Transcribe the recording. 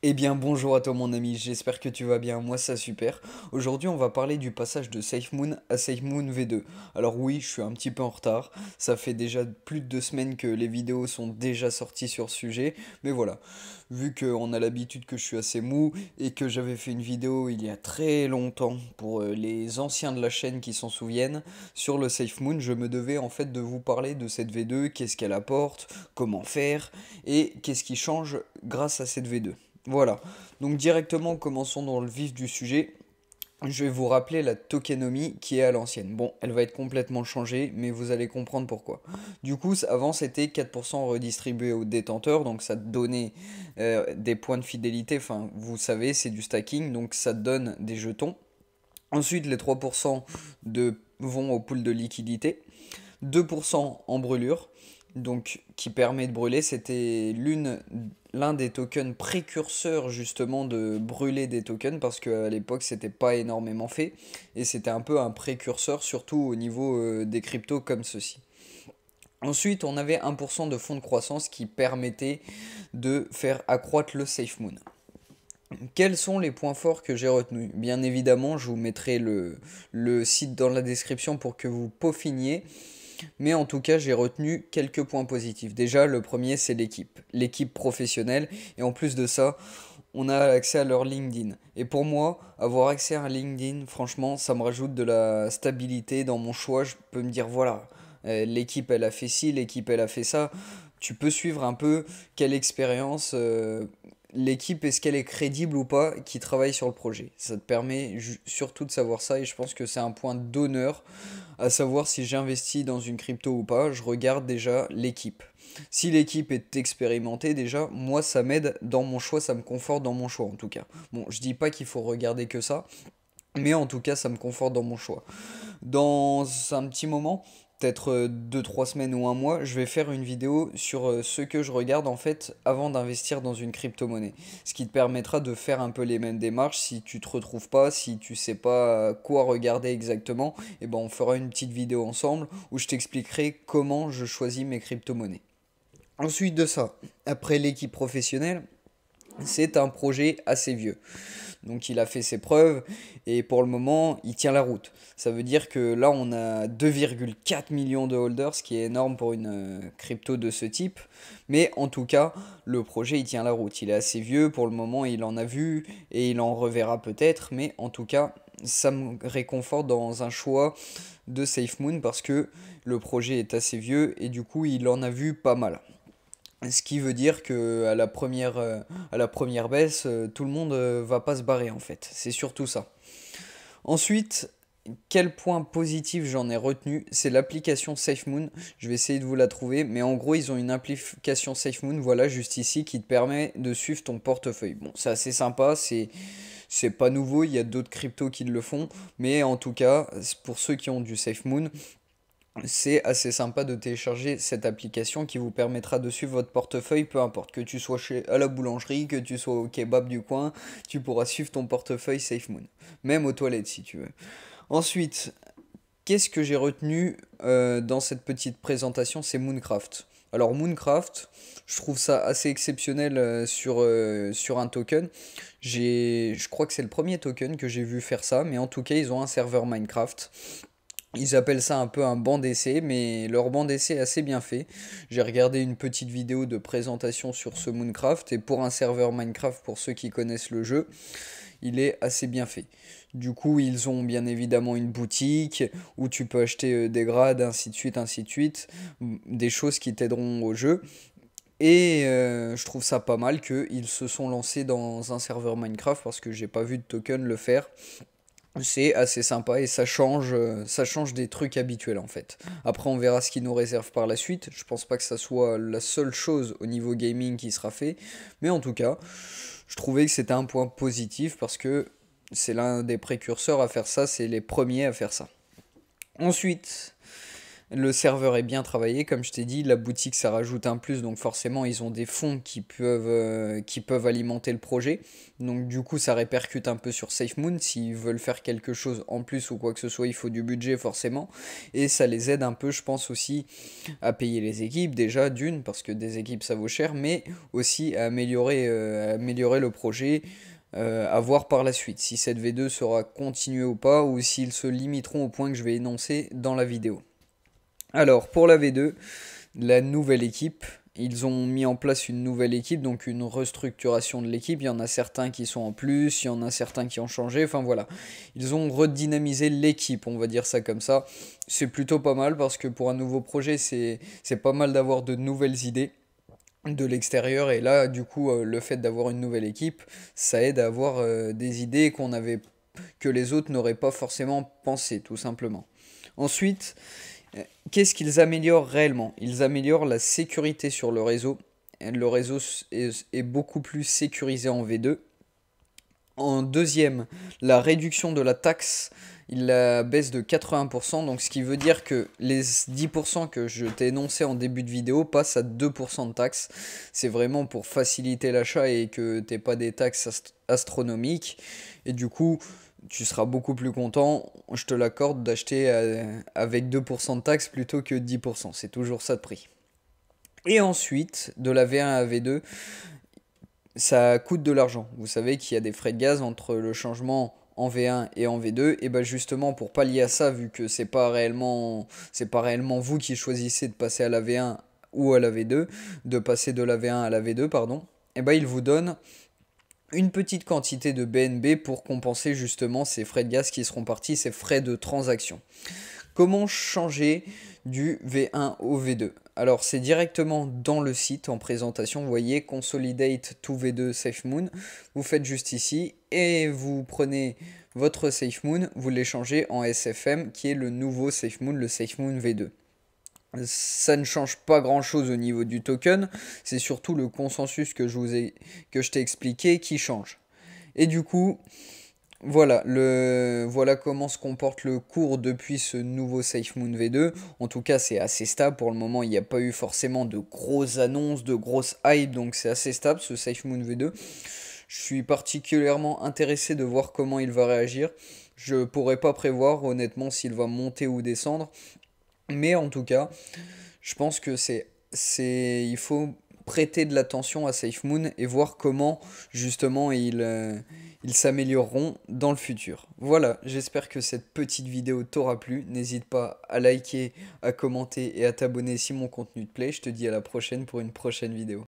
Eh bien bonjour à toi mon ami, j'espère que tu vas bien, moi ça super. Aujourd'hui on va parler du passage de SafeMoon à SafeMoon V2. Alors oui, je suis un petit peu en retard, ça fait déjà plus de 2 semaines que les vidéos sont déjà sorties sur ce sujet, mais voilà, vu qu'on a l'habitude que je suis assez mou et que j'avais fait une vidéo il y a très longtemps pour les anciens de la chaîne qui s'en souviennent, sur le SafeMoon, je me devais en fait de vous parler de cette V2, qu'est-ce qu'elle apporte, comment faire et qu'est-ce qui change grâce à cette V2. Voilà, donc directement commençons dans le vif du sujet. Je vais vous rappeler la tokenomie qui est à l'ancienne. Bon, elle va être complètement changée, mais vous allez comprendre pourquoi. Du coup, avant c'était 4% redistribué aux détenteurs, donc ça te donnait des points de fidélité. Enfin, vous savez, c'est du stacking, donc ça te donne des jetons. Ensuite, les 3% vont au pool de liquidité. 2% en brûlure, donc qui permet de brûler. C'était l'un des tokens précurseurs justement de brûler des tokens parce qu'à l'époque c'était pas énormément fait et c'était un peu un précurseur surtout au niveau des cryptos comme ceci. Ensuite, on avait 1% de fonds de croissance qui permettait de faire accroître le SafeMoon. Quels sont les points forts que j'ai retenus? Bien évidemment, je vous mettrai le site dans la description pour que vous peaufiniez. Mais en tout cas, j'ai retenu quelques points positifs. Déjà, le premier, c'est l'équipe. L'équipe professionnelle. Et en plus de ça, on a accès à leur LinkedIn. Et pour moi, avoir accès à un LinkedIn, franchement, ça me rajoute de la stabilité dans mon choix. Je peux me dire, voilà, l'équipe, elle a fait ci, l'équipe, elle a fait ça. Tu peux suivre un peu quelle expérience l'équipe, est-ce qu'elle est crédible ou pas, qui travaille sur le projet. Ça te permet surtout de savoir ça et je pense que c'est un point d'honneur à savoir si j'investis dans une crypto ou pas, je regarde déjà l'équipe. Si l'équipe est expérimentée déjà, moi ça m'aide dans mon choix, ça me conforte dans mon choix en tout cas. Bon, je dis pas qu'il faut regarder que ça, mais en tout cas ça me conforte dans mon choix. Dans un petit moment, peut-être 2-3 semaines ou un mois, je vais faire une vidéo sur ce que je regarde en fait avant d'investir dans une crypto-monnaie. Ce qui te permettra de faire un peu les mêmes démarches si tu te retrouves pas, si tu sais pas quoi regarder exactement, et ben on fera une petite vidéo ensemble où je t'expliquerai comment je choisis mes crypto-monnaies. Ensuite de ça, après l'équipe professionnelle, c'est un projet assez vieux. Donc il a fait ses preuves et pour le moment il tient la route. Ça veut dire que là on a 2,4 millions de holders, ce qui est énorme pour une crypto de ce type. Mais en tout cas le projet il tient la route. Il est assez vieux, pour le moment il en a vu et il en reverra peut-être. Mais en tout cas ça me réconforte dans un choix de SafeMoon parce que le projet est assez vieux et du coup il en a vu pas mal. Ce qui veut dire que à la première baisse, tout le monde va pas se barrer en fait. C'est surtout ça. Ensuite, quel point positif j'en ai retenu, c'est l'application SafeMoon. Je vais essayer de vous la trouver, mais en gros, ils ont une application SafeMoon, voilà, juste ici, qui te permet de suivre ton portefeuille. Bon, c'est assez sympa, c'est pas nouveau, il y a d'autres cryptos qui le font, mais en tout cas, pour ceux qui ont du SafeMoon, c'est assez sympa de télécharger cette application qui vous permettra de suivre votre portefeuille, peu importe, que tu sois à la boulangerie, que tu sois au kebab du coin, tu pourras suivre ton portefeuille SafeMoon, même aux toilettes si tu veux. Ensuite, qu'est-ce que j'ai retenu dans cette petite présentation? C'est Mooncraft. Alors Mooncraft, je trouve ça assez exceptionnel sur un token. Je crois que c'est le premier token que j'ai vu faire ça, mais en tout cas ils ont un serveur Minecraft. Ils appellent ça un peu un banc d'essai, mais leur banc d'essai est assez bien fait. J'ai regardé une petite vidéo de présentation sur ce Mooncraft, et pour un serveur Minecraft, pour ceux qui connaissent le jeu, il est assez bien fait. Du coup, ils ont bien évidemment une boutique où tu peux acheter des grades, ainsi de suite, des choses qui t'aideront au jeu. Et je trouve ça pas mal qu'ils se sont lancés dans un serveur Minecraft parce que j'ai pas vu de token le faire. C'est assez sympa et ça change des trucs habituels en fait. Après, on verra ce qu'ils nous réserve par la suite. Je pense pas que ça soit la seule chose au niveau gaming qui sera fait. Mais en tout cas, je trouvais que c'était un point positif parce que c'est l'un des précurseurs à faire ça, c'est les premiers à faire ça. Ensuite, Le serveur est bien travaillé, comme je t'ai dit, la boutique ça rajoute un plus, donc forcément ils ont des fonds qui peuvent alimenter le projet. Donc du coup ça répercute un peu sur SafeMoon, s'ils veulent faire quelque chose en plus ou quoi que ce soit, il faut du budget forcément. Et ça les aide un peu, je pense aussi, à payer les équipes, déjà d'une, parce que des équipes ça vaut cher, mais aussi à améliorer le projet. À voir par la suite si cette V2 sera continuée ou pas, ou s'ils se limiteront au point que je vais énoncer dans la vidéo. Alors, pour la V2, la nouvelle équipe, ils ont mis en place une nouvelle équipe, donc une restructuration de l'équipe. Il y en a certains qui sont en plus, il y en a certains qui ont changé. Enfin voilà, ils ont redynamisé l'équipe, on va dire ça comme ça. C'est plutôt pas mal parce que pour un nouveau projet, c'est pas mal d'avoir de nouvelles idées de l'extérieur. Et là, du coup, le fait d'avoir une nouvelle équipe, ça aide à avoir des idées que les autres n'auraient pas forcément pensé, tout simplement. Ensuite, qu'est-ce qu'ils améliorent réellement? Ils améliorent la sécurité sur le réseau. Le réseau est beaucoup plus sécurisé en V2. En deuxième, la réduction de la taxe, il la baisse de 80%, donc ce qui veut dire que les 10% que je t'ai énoncé en début de vidéo passent à 2% de taxe. C'est vraiment pour faciliter l'achat et que t'aies pas des taxes astronomiques. Et du coup, tu seras beaucoup plus content, je te l'accorde, d'acheter avec 2% de taxes plutôt que 10%. C'est toujours ça de prix. Et ensuite, de la V1 à V2, ça coûte de l'argent. Vous savez qu'il y a des frais de gaz entre le changement en V1 et en V2, et ben justement pour pallier à ça, vu que c'est pas réellement vous qui choisissez de passer à la V1 ou à la V2, de passer de la V1 à la V2, pardon, et ben il vous donne une petite quantité de BNB pour compenser justement ces frais de gaz qui seront partis, ces frais de transaction. Comment changer du V1 au V2? Alors c'est directement dans le site en présentation, vous voyez Consolidate to V2 SafeMoon, vous faites juste ici et vous prenez votre SafeMoon, vous l'échangez en SFM qui est le nouveau SafeMoon, le SafeMoon V2. Ça ne change pas grand chose au niveau du token, c'est surtout le consensus que je t'ai expliqué qui change. Et du coup, voilà comment se comporte le cours depuis ce nouveau SafeMoon V2. En tout cas, c'est assez stable. Pour le moment, il n'y a pas eu forcément de grosses annonces, de grosses hype, donc c'est assez stable ce SafeMoon V2. Je suis particulièrement intéressé de voir comment il va réagir. Je pourrais pas prévoir honnêtement s'il va monter ou descendre. Mais en tout cas, je pense que il faut prêter de l'attention à SafeMoon et voir comment justement ils s'amélioreront dans le futur. Voilà, j'espère que cette petite vidéo t'aura plu. N'hésite pas à liker, à commenter et à t'abonner si mon contenu te plaît. Je te dis à la prochaine pour une prochaine vidéo.